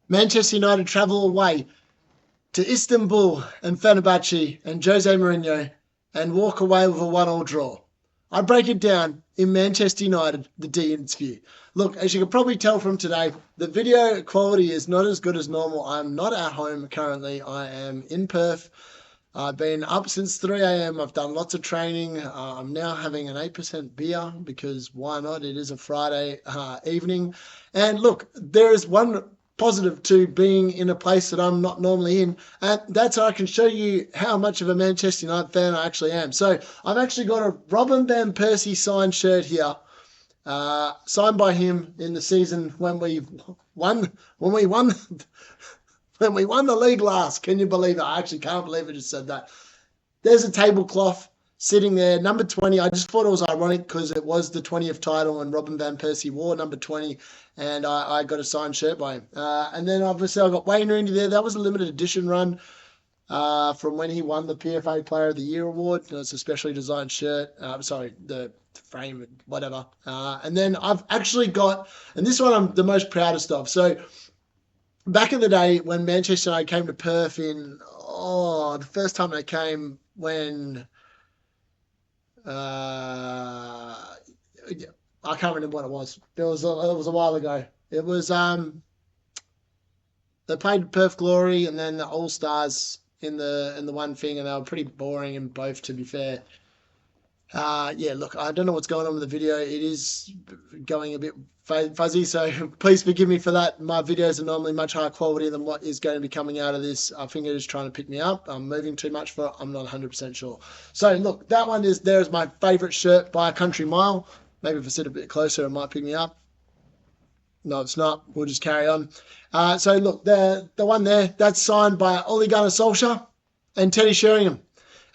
Manchester United travel away to Istanbul and Fenerbahce and Jose Mourinho and walk away with a 1-1 draw. I break it down in Manchester United, the D interview. Look, as you can probably tell from today, the video quality is not as good as normal. I'm not at home currently. I am in Perth. I've been up since 3 a.m. I've done lots of training. I'm now having an 8% beer because why not? It is a Friday evening. And look, there is one positive to being in a place that I'm not normally in, and that's I can show you how much of a Manchester United fan I actually am. So I've actually got a Robin Van Persie signed shirt here, signed by him in the season when we won the league last. Can you believe it? I actually can't believe I just said that. There's a tablecloth sitting there, number 20. I just thought it was ironic because it was the 20th title and Robin Van Persie wore number 20, and I got a signed shirt by him. And then obviously I got Wayne Rooney there. That was a limited edition run from when he won the PFA Player of the Year award. It's a specially designed shirt. The frame, whatever. And then I've actually got, and this one I'm the most proudest of. So back in the day when Manchester United came to Perth the first time they came when I can't remember what it was. It was a while ago. It was they played Perth Glory and then the All Stars in the one thing, and they were pretty boring in both, to be fair. Look, I don't know what's going on with the video. It is going a bit fuzzy, so please forgive me for that. My videos are normally much higher quality than what is going to be coming out of this. I think it is trying to pick me up. I'm moving too much for it. I'm not 100% sure. So look, that one is there is my favourite shirt by a country mile. Maybe if I sit a bit closer, it might pick me up. No, it's not. We'll just carry on. So look, the one there, that's signed by Ole Gunnar Solskjaer and Teddy Sheringham.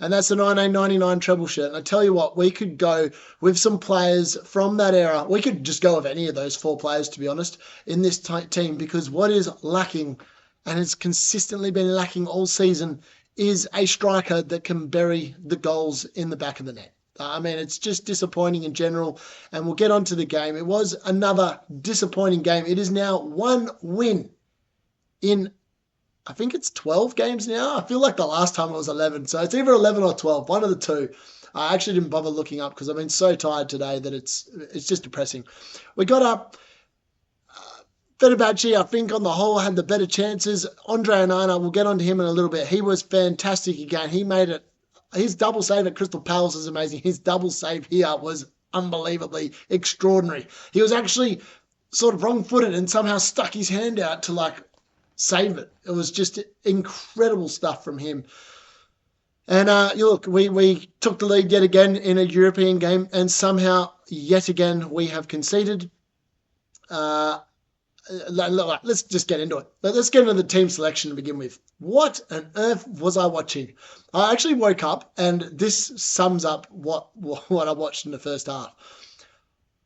And that's the 1999 treble shirt. And I tell you what, we could go with some players from that era. We could just go with any of those four players, to be honest, in this team, because what is lacking, and has consistently been lacking all season, is a striker that can bury the goals in the back of the net. I mean, it's just disappointing in general, and we'll get on to the game. It was another disappointing game. It is now one win in, I think it's 12 games now. I feel like the last time it was 11. So it's either 11 or 12, one of the two. I actually didn't bother looking up because I've been so tired today that it's just depressing. We got up. Fenerbahce, I think, on the whole, had the better chances. Andre Onana, we'll get on to him in a little bit. He was fantastic again. He made it. His double save at Crystal Palace is amazing. His double save here was unbelievably extraordinary. He was actually sort of wrong-footed and somehow stuck his hand out to save it. It was just incredible stuff from him. And look, we took the lead yet again in a European game, and somehow yet again we have conceded. Let's just get into it. Let's get into the team selection to begin with. What on earth was I watching? I actually woke up, and this sums up what I watched in the first half.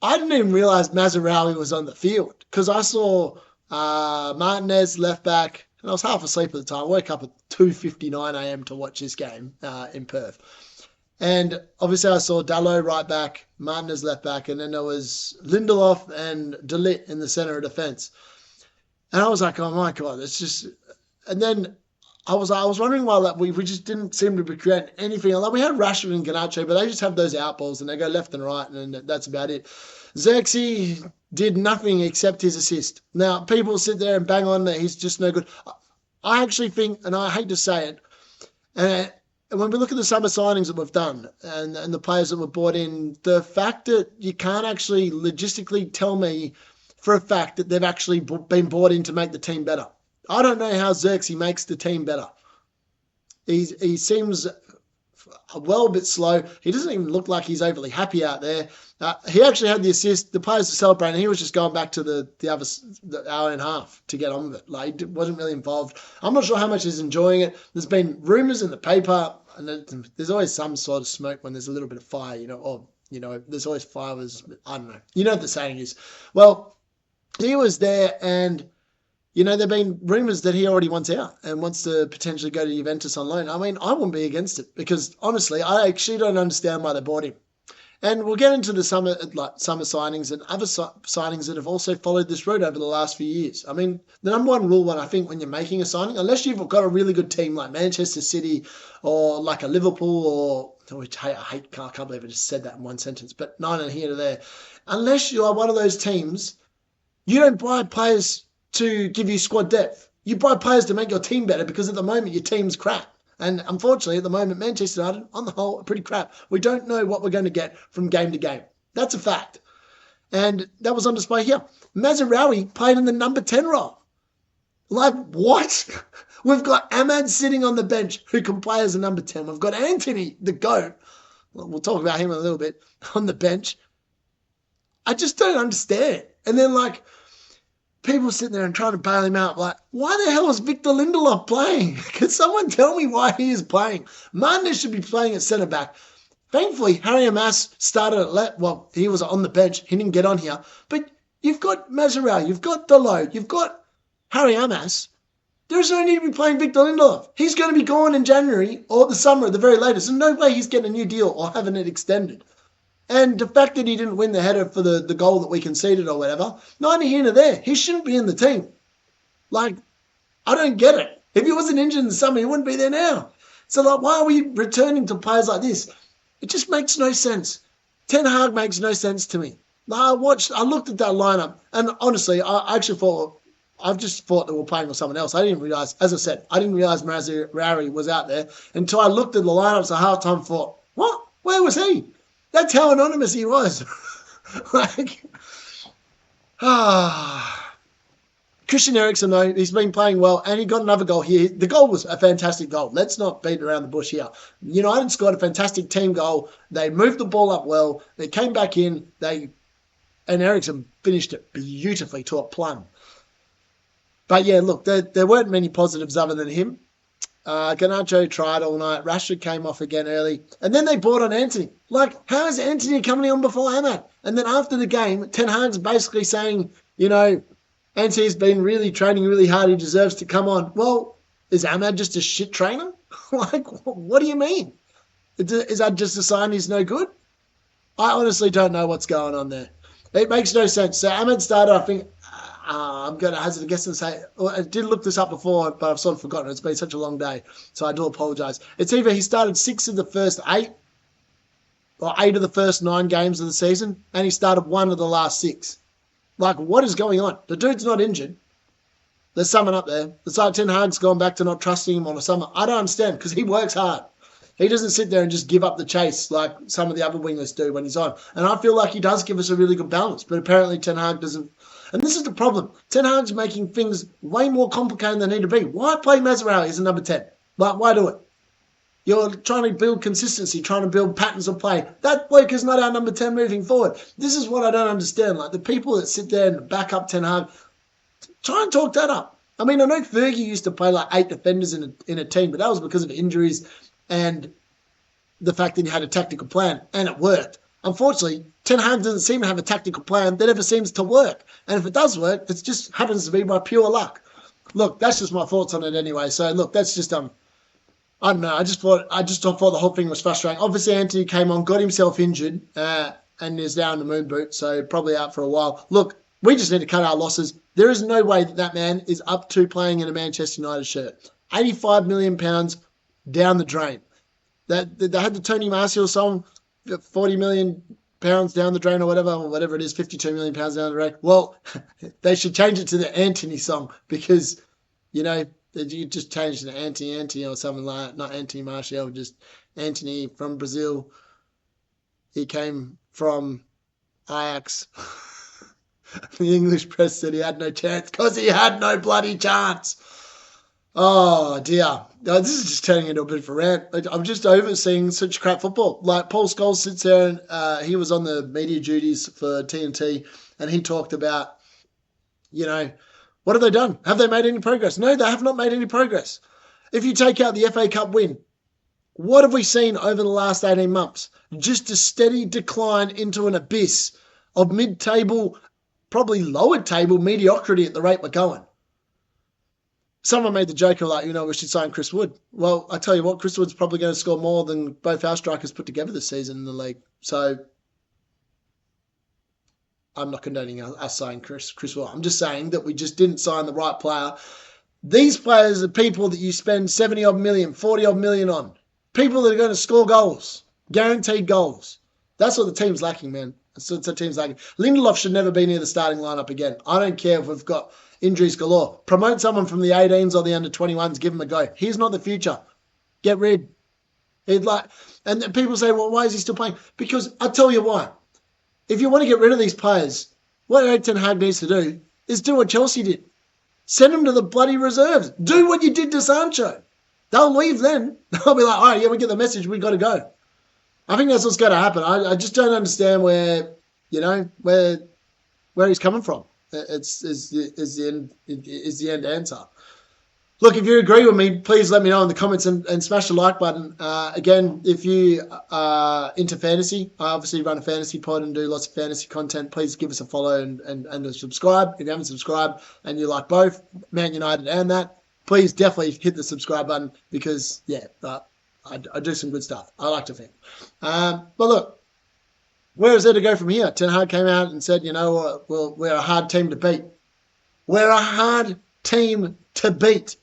I didn't even realise Mazraoui was on the field because I saw Martinez left back, and I was half asleep at the time. I woke up at 2:59 a.m. to watch this game in Perth. And obviously I saw Dalot right back, Martinez left back, and then there was Lindelof and De Ligt in the centre of defence. And I was like, oh my God, it's just... And then I was wondering why we just didn't seem to be creating anything. We had Rashford and Garnacho, but they just have those outballs and they go left and right, and that's about it. Xerxes did nothing except his assist. Now, people sit there and bang on that he's just no good. I actually think, and I hate to say it, and when we look at the summer signings that we've done and the players that were brought in, the fact that you can't actually logistically tell me for a fact that they've actually been brought in to make the team better. I don't know how Xerxes makes the team better. He seems a bit slow. He doesn't even look like he's overly happy out there. He actually had the assist. The players were celebrating. He was just going back to the hour and a half to get on with it. He wasn't really involved. I'm not sure how much he's enjoying it. There's been rumours in the paper, and there's always some sort of smoke when there's a little bit of fire, there's always fire. I don't know. You know what the saying is. Well, he was there, and there have been rumours that he already wants out and wants to potentially go to Juventus on loan. I mean, I wouldn't be against it because, honestly, I actually don't understand why they bought him. And we'll get into the summer signings and other signings that have also followed this route over the last few years. I mean, the number one rule, I think, when you're making a signing, unless you've got a really good team like Manchester City or like a Liverpool I can't believe I just said that in one sentence, but neither here nor there. Unless you are one of those teams, you don't buy players to give you squad depth. You buy players to make your team better because at the moment your team's crap. And unfortunately, at the moment, Manchester United, on the whole, are pretty crap. We don't know what we're going to get from game to game. That's a fact. And that was on display here. Mazraoui played in the number 10 role. Like, what? We've got Ahmad sitting on the bench who can play as a number 10. We've got Antony, the GOAT. We'll talk about him in a little bit, on the bench. I just don't understand. And then, like, people sitting there and trying to bail him out. Like, why the hell is Victor Lindelof playing? Can someone tell me why he is playing? Martinez should be playing at centre-back. Thankfully, Harry Amas started at left. Well, he was on the bench. He didn't get on here. But you've got Mazraoui, you've got Dalot, you've got Harry Amas. There's no need to be playing Victor Lindelof. He's going to be gone in January or the summer at the very latest. There's no way he's getting a new deal or having it extended. And the fact that he didn't win the header for the goal that we conceded or whatever, neither here nor there. He shouldn't be in the team. Like, I don't get it. If he wasn't injured in the summer, he wouldn't be there now. So, like, why are we returning to players like this? It just makes no sense. Ten Hag makes no sense to me. I looked at that lineup, and honestly, I just thought they were playing with someone else. I didn't realise, as I said, Mazraoui was out there until I looked at the lineups at halftime and thought, what? Where was he? That's how anonymous he was. Christian Eriksen, though, he's been playing well, and he got another goal here. The goal was a fantastic goal. Let's not beat around the bush here. United scored a fantastic team goal. They moved the ball up well. They came back in. And Eriksen finished it beautifully to a plum. But yeah, look, there weren't many positives other than him. Garnacho tried all night. Rashford came off again early. And then they brought on Antony. Like, how is Antony coming on before Ahmad? And then after the game, Ten Hag's basically saying, Antony's been really training really hard. He deserves to come on. Well, is Ahmad just a shit trainer? Like, what do you mean? Is that just a sign he's no good? I honestly don't know what's going on there. It makes no sense. So Ahmad started, I think, I'm going to hazard a guess and say, I did look this up before, but I've sort of forgotten. It's been such a long day, so I do apologise. It's either he started 6 of the first 8 or 8 of the first 9 games of the season, and he started 1 of the last 6. Like, what is going on? The dude's not injured. There's someone up there. It's like Ten Hag's gone back to not trusting him on a summer. I don't understand, because he works hard. He doesn't sit there and just give up the chase like some of the other wingers do when he's on. And I feel like he does give us a really good balance, but apparently Ten Hag doesn't. And this is the problem. Ten Hag's making things way more complicated than they need to be. Why play Mazraoui as a number 10? Like, why do it? You're trying to build consistency, trying to build patterns of play. That bloke is not our number 10 moving forward. This is what I don't understand. Like, the people that sit there and back up Ten Hag, try and talk that up. I mean, I know Fergie used to play like 8 defenders in a team, but that was because of injuries and the fact that he had a tactical plan, and it worked. Unfortunately, Ten Hag doesn't seem to have a tactical plan that ever seems to work. And if it does work, it just happens to be by pure luck. Look, that's just my thoughts on it anyway. So, look, that's just, I don't know. I just thought the whole thing was frustrating. Obviously, Antony came on, got himself injured, and is now in the moon boot, so probably out for a while. Look, we just need to cut our losses. There is no way that man is up to playing in a Manchester United shirt. £85 million down the drain. They had the Tony Martial song, £40 million down the drain or whatever it is, £52 million down the drain. Well, they should change it to the Antony song because, you just change it to Antony or something like that. Not Anthony Martial, just Antony from Brazil. He came from Ajax. The English press said he had no chance because he had no bloody chance. Oh, dear. This is just turning into a bit of a rant. I'm just over seeing such crap football. Like, Paul Scholes sits there and he was on the media duties for TNT and he talked about, what have they done? Have they made any progress? No, they have not made any progress. If you take out the FA Cup win, what have we seen over the last 18 months? Just a steady decline into an abyss of mid-table, probably lower table mediocrity at the rate we're going. Someone made the joke of we should sign Chris Wood. Well, I tell you what, Chris Wood's probably going to score more than both our strikers put together this season in the league. So I'm not condoning us signing Chris Will. I'm just saying that we just didn't sign the right player. These players are people that you spend 70 odd million, 40 odd million on. People that are going to score goals, guaranteed goals. That's what the team's lacking, man. That's what the team's lacking. Lindelof should never be near the starting lineup again. I don't care if we've got injuries galore. Promote someone from the 18s or the under 21s, give them a go. He's not the future. Get rid. And people say, well, why is he still playing? Because I'll tell you why. If you want to get rid of these players, what Erik ten Hag needs to do is do what Chelsea did. Send them to the bloody reserves. Do what you did to Sancho. They'll leave then. They'll be like, all right, yeah, we get the message. We got to go. I think that's what's going to happen. I just don't understand where he's coming from. Is the end answer. Look, if you agree with me, please let me know in the comments and smash the like button. Again, if you are into fantasy, I obviously run a fantasy pod and do lots of fantasy content. Please give us a follow and subscribe. If you haven't subscribed and you like both, Man United and that, please definitely hit the subscribe button because, I do some good stuff. I like to think. But look, where is there to go from here? Ten Hag came out and said, you know what, well, we're a hard team to beat. We're a hard team to beat.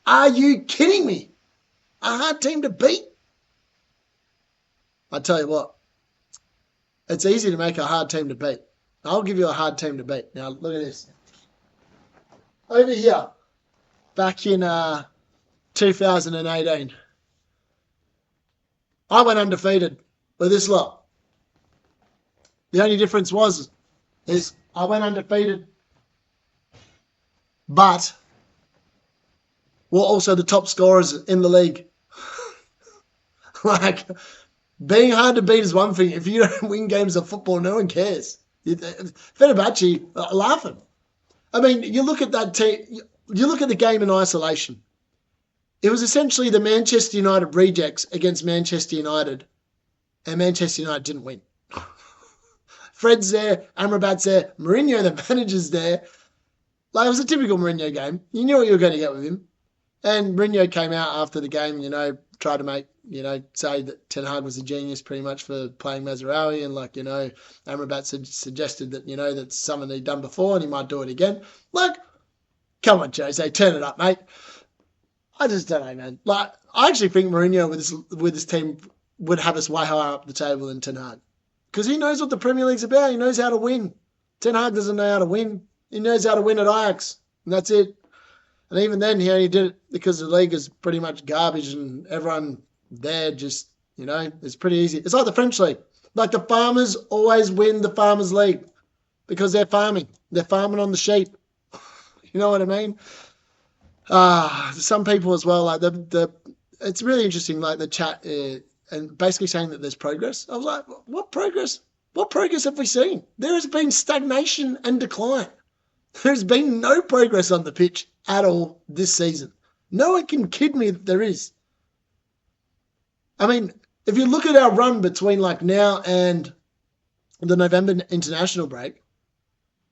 Are you kidding me? A hard team to beat? I tell you what, it's easy to make a hard team to beat. I'll give you a hard team to beat. Now, look at this. Over here, back in 2018, I went undefeated with this lot. The only difference is I went undefeated, but we're also the top scorers in the league. Being hard to beat is one thing. If you don't win games of football, no one cares. Fenerbahce are laughing. I mean, you look at that team, you look at the game in isolation. It was essentially the Manchester United rejects against Manchester United, and Manchester United didn't win. Fred's there, Amrabat's there, Mourinho, the manager's there. It was a typical Mourinho game. You knew what you were going to get with him. And Mourinho came out after the game, tried to say that Ten Hag was a genius pretty much for playing Mazraoui. And Amrabat suggested that, that's something he'd done before and he might do it again. Come on, Jose, turn it up, mate. I just don't know, man. I actually think Mourinho with his team would have us way higher up the table than Ten Hag. Because he knows what the Premier League's about. He knows how to win. Ten Hag doesn't know how to win. He knows how to win at Ajax. And that's it. And even then, he only did it because the league is pretty much garbage and everyone there just, it's pretty easy. It's like the French league. The farmers always win the Farmers League because they're farming. They're farming on the sheep. You know what I mean? Some people as well, it's really interesting, the chat and basically saying that there's progress. I was like, what progress? What progress have we seen? There has been stagnation and decline. There's been no progress on the pitch at all this season. No one can kid me that there is. I mean, if you look at our run between now and the November international break,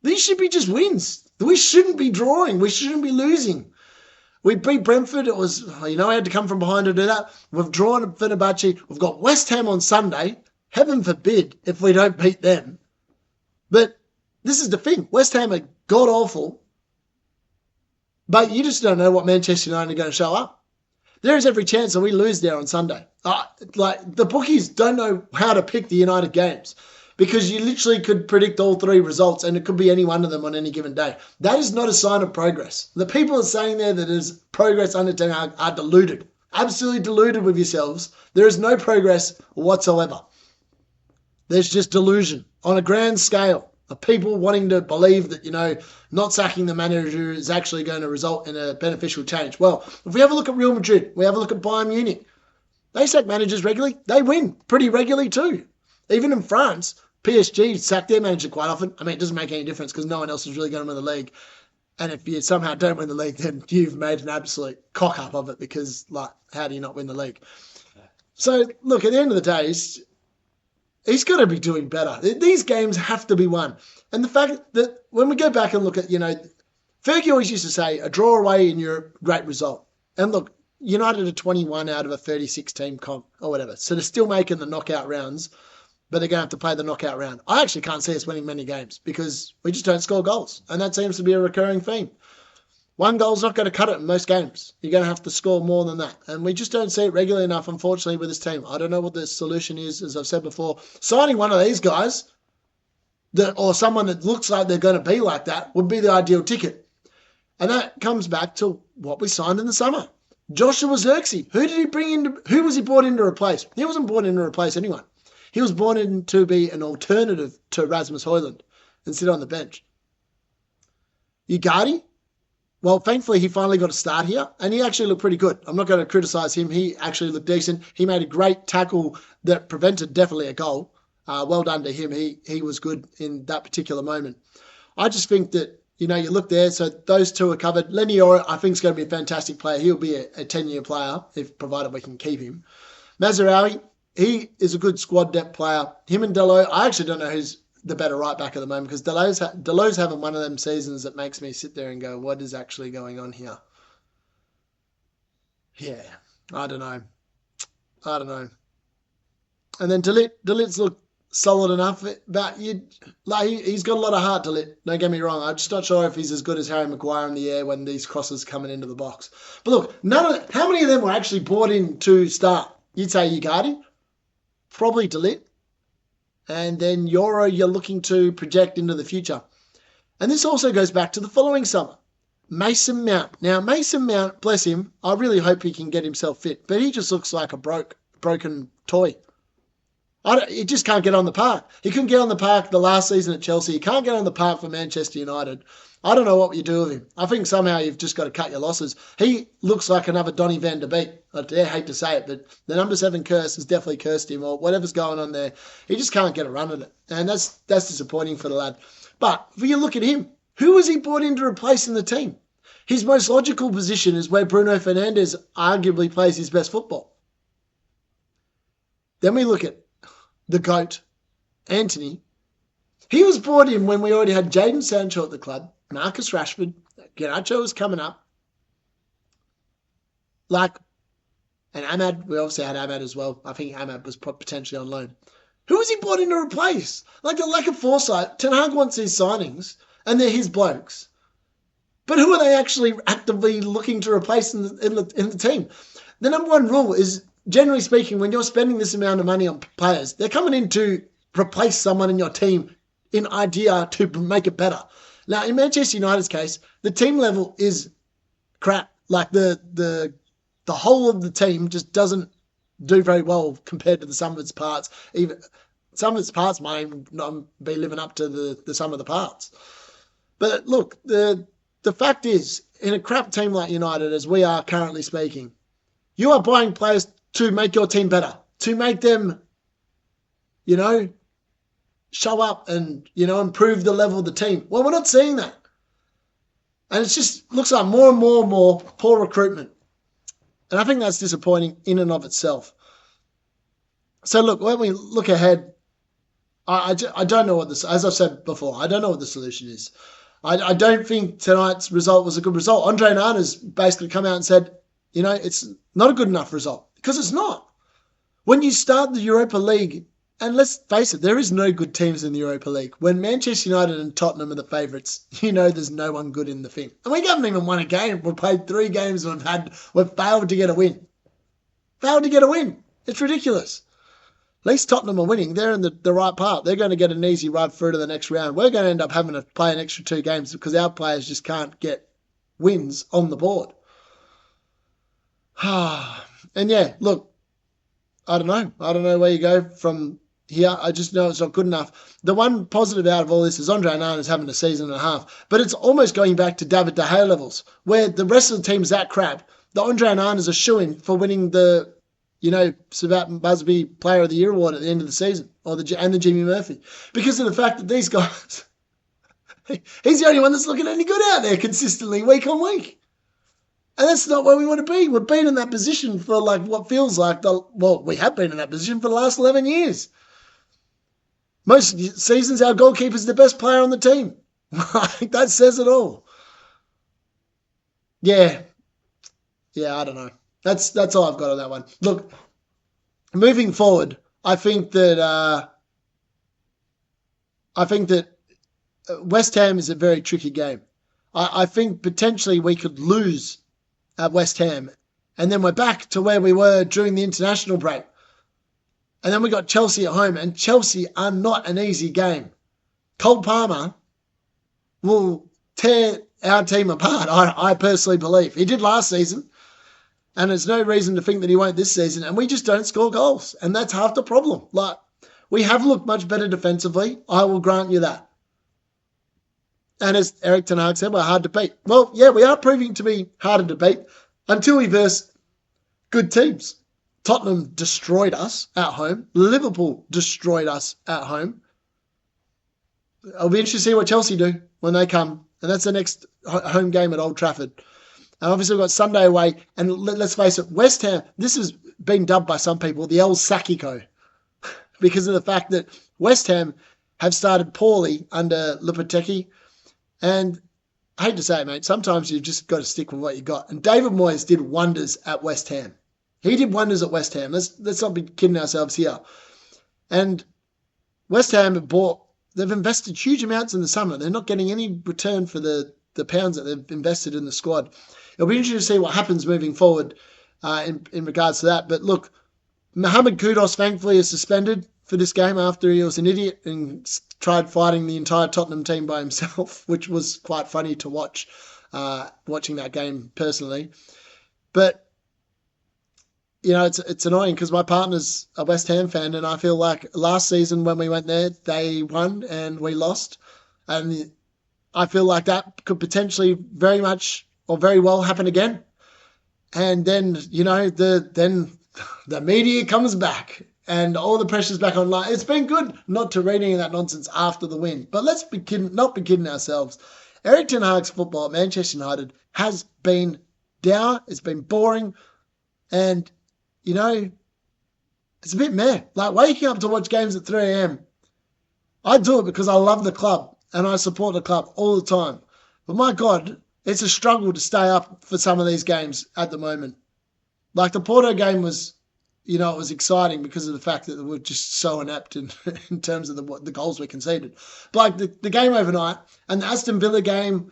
these should be just wins. We shouldn't be drawing. We shouldn't be losing. We beat Brentford. It was, I had to come from behind to do that. We've drawn at Fenerbahce. We've got West Ham on Sunday. Heaven forbid if we don't beat them. But this is the thing. West Ham are god-awful. But you just don't know what Manchester United are going to show up. There is every chance that we lose there on Sunday. The bookies don't know how to pick the United games because you literally could predict all three results and it could be any one of them on any given day. That is not a sign of progress. The people are saying there that there's progress under Ten Hag are deluded. Absolutely deluded with yourselves. There is no progress whatsoever. There's just delusion on a grand scale of people wanting to believe that, not sacking the manager is actually going to result in a beneficial change. Well, if we have a look at Real Madrid, we have a look at Bayern Munich, they sack managers regularly. They win pretty regularly too. Even in France, PSG sack their manager quite often. I mean, it doesn't make any difference because no one else is really going to win the league. And if you somehow don't win the league, then you've made an absolute cock-up of it because, how do you not win the league? So, look, at the end of the day, he's got to be doing better. These games have to be won. And the fact that when we go back and look at, Fergie always used to say, a draw away in Europe, great result. And look, United are 21 out of a 36-team comp or whatever. So they're still making the knockout rounds. but they're going to have to play the knockout round. I actually can't see us winning many games because we just don't score goals, and that seems to be a recurring theme. One goal's not going to cut it in most games. You're going to have to score more than that. And we just don't see it regularly enough, unfortunately, with this team. I don't know what the solution is, as I've said before. Signing one of these guys, or someone that looks like they're going to be like that, would be the ideal ticket. And that comes back to what we signed in the summer. Joshua Zirkzee. Who was he brought in to replace? He wasn't brought in to replace anyone. He was brought in to be an alternative to Rasmus Højlund and sit on the bench. Ugarte? Well, thankfully, he finally got a start here, and he actually looked pretty good. I'm not going to criticise him. He actually looked decent. He made a great tackle that prevented definitely a goal. Well done to him. He was good in that particular moment. I just think that, you look there, so those two are covered. Leniora, I think, is going to be a fantastic player. He'll be a 10-year player, provided we can keep him. Mazraoui, he is a good squad depth player. Him and Delo, I actually don't know who's the better right back at the moment, because Delo's having one of them seasons that makes me sit there and go, what is actually going on here? Yeah, I don't know. And then Delit's looked solid enough, but he's got a lot of heart, Delit. Don't get me wrong. I'm just not sure if he's as good as Harry Maguire in the air when these crosses coming into the box. But look, how many of them were actually brought in to start? You'd say Ugarte, probably Delit. And then you're looking to project into the future. And this also goes back to the following summer. Mason Mount. Now, Mason Mount, bless him, I really hope he can get himself fit, but he just looks like a broken toy. He just can't get on the park. He couldn't get on the park the last season at Chelsea. He can't get on the park for Manchester United. I don't know what you do with him. I think somehow you've just got to cut your losses. He looks like another Donny van der Beek. I hate to say it, but the number 7 curse has definitely cursed him, or whatever's going on there. He just can't get a run at it. And that's disappointing for the lad. But if you look at him, who was he brought in to replace in the team? His most logical position is where Bruno Fernandes arguably plays his best football. Then we look at the GOAT, Antony. He was brought in when we already had Jadon Sancho at the club, Marcus Rashford, Garnacho was coming up. And Ahmad, we obviously had Ahmad as well. I think Ahmad was potentially on loan. Who was he brought in to replace? The lack of foresight. Ten Hag wants these signings, and they're his blokes. But who are they actually actively looking to replace in the team? The number one rule is, generally speaking, when you're spending this amount of money on players, they're coming in to replace someone in your team in idea to make it better. Now, in Manchester United's case, the team level is crap. The whole of the team just doesn't do very well compared to the sum of its parts. Even some of its parts might not be living up to the sum of the parts. But look, the fact is, in a crap team like United, as we are currently speaking, you are buying players to make your team better, to make them, show up and, improve the level of the team. Well, we're not seeing that. And it just looks like more and more poor recruitment. And I think that's disappointing in and of itself. So look, when we look ahead, I don't know as I've said before, I don't know what the solution is. I don't think tonight's result was a good result. Andre Onana's basically come out and said, it's not a good enough result. Because it's not. When you start the Europa League, and let's face it, there is no good teams in the Europa League. When Manchester United and Tottenham are the favourites, there's no one good in the thing. And we haven't even won a game. We've played 3 games and we've failed to get a win. It's ridiculous. At least Tottenham are winning. They're in the right part. They're going to get an easy ride through to the next round. We're going to end up having to play an extra 2 games because our players just can't get wins on the board. And yeah, look, I don't know. I don't know where you go from here. I just know it's not good enough. The one positive out of all this is Andre Onana is having a season and a half. But it's almost going back to David De Gea levels, where the rest of the team's that crap. The Andre Onana's a shoo-in for winning the, Sabat Busby Player of the Year award at the end of the season, and the Jimmy Murphy. Because of the fact that these guys, he's the only one that's looking any good out there consistently week on week. And that's not where we want to be. We've been in that position for what feels like we have been in that position for the last 11 years. Most seasons, our goalkeeper's the best player on the team. That says it all. Yeah, I don't know. That's all I've got on that one. Look, moving forward, I think that I think that West Ham is a very tricky game. I think potentially we could lose at West Ham, and then we're back to where we were during the international break. And then we got Chelsea at home, and Chelsea are not an easy game. Cole Palmer will tear our team apart, I personally believe. He did last season, and there's no reason to think that he won't this season, and we just don't score goals, and that's half the problem. Like, we have looked much better defensively, I will grant you that. And as Eric Ten Hag said, we're hard to beat. Well, yeah, we are proving to be harder to beat until we verse good teams. Tottenham destroyed us at home. Liverpool destroyed us at home. I'll be interested to see what Chelsea do when they come. And that's the next home game at Old Trafford. And obviously we've got Sunday away. And let's face it, West Ham, this has been dubbed by some people the El Sakiko because of the fact that West Ham have started poorly under Lopetegui. And I hate to say it, mate, sometimes you've just got to stick with what you got. And David Moyes did wonders at West Ham. He did wonders at West Ham. Let's not be kidding ourselves here. And West Ham they've invested huge amounts in the summer. They're not getting any return for the pounds that they've invested in the squad. It'll be interesting to see what happens moving forward in regards to that. But look, Mohamed Kudus thankfully is suspended for this game after he was an idiot and tried fighting the entire Tottenham team by himself, which was quite funny to watch, watching that game personally. But you know, it's annoying because my partner's a West Ham fan, and I feel like last season when we went there, they won and we lost. And I feel like that could potentially very much or very well happen again. And then, you know, then the media comes back and all the pressure's back online. It's been good not to read any of that nonsense after the win. But let's not be kidding ourselves. Eric Ten Hag's football at Manchester United has been dour. It's been boring. And you know, it's a bit meh. Like waking up to watch games at 3 a.m. I do it because I love the club and I support the club all the time. But my God, it's a struggle to stay up for some of these games at the moment. Like the Porto game was, you know, it was exciting because of the fact that we're just so inept in terms of the goals we conceded. But like the game overnight and the Aston Villa game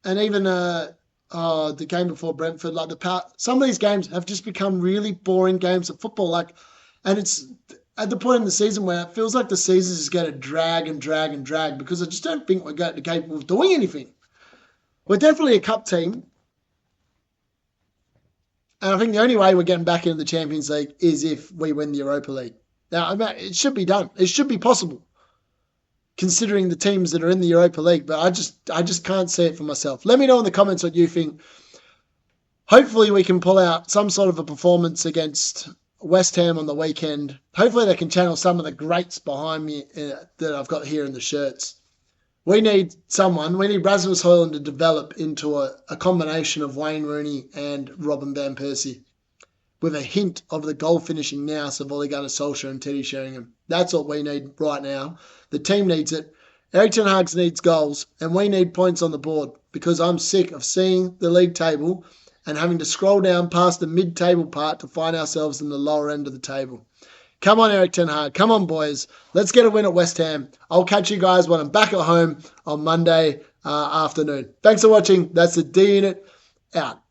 and even the game before Brentford, like some of these games have just become really boring games of football. And it's at the point in the season where it feels like the season is going to drag and drag and drag because I just don't think we're capable of doing anything. We're definitely a cup team. And I think the only way we're getting back into the Champions League is if we win the Europa League. Now, it should be done. It should be possible, considering the teams that are in the Europa League, but I just can't see it for myself. Let me know in the comments what you think. Hopefully we can pull out some sort of a performance against West Ham on the weekend. Hopefully they can channel some of the greats behind me that I've got here in the shirts. We need Rasmus Højlund to develop into a combination of Wayne Rooney and Robin Van Persie, with a hint of the goal finishing nous of Ole Gunnar Solskjaer and Teddy Sheringham. That's what we need right now. The team needs it. Eric Ten Hag needs goals, and we need points on the board because I'm sick of seeing the league table and having to scroll down past the mid-table part to find ourselves in the lower end of the table. Come on, Eric Ten Hag. Come on, boys. Let's get a win at West Ham. I'll catch you guys when I'm back at home on Monday afternoon. Thanks for watching. That's the D Unit out.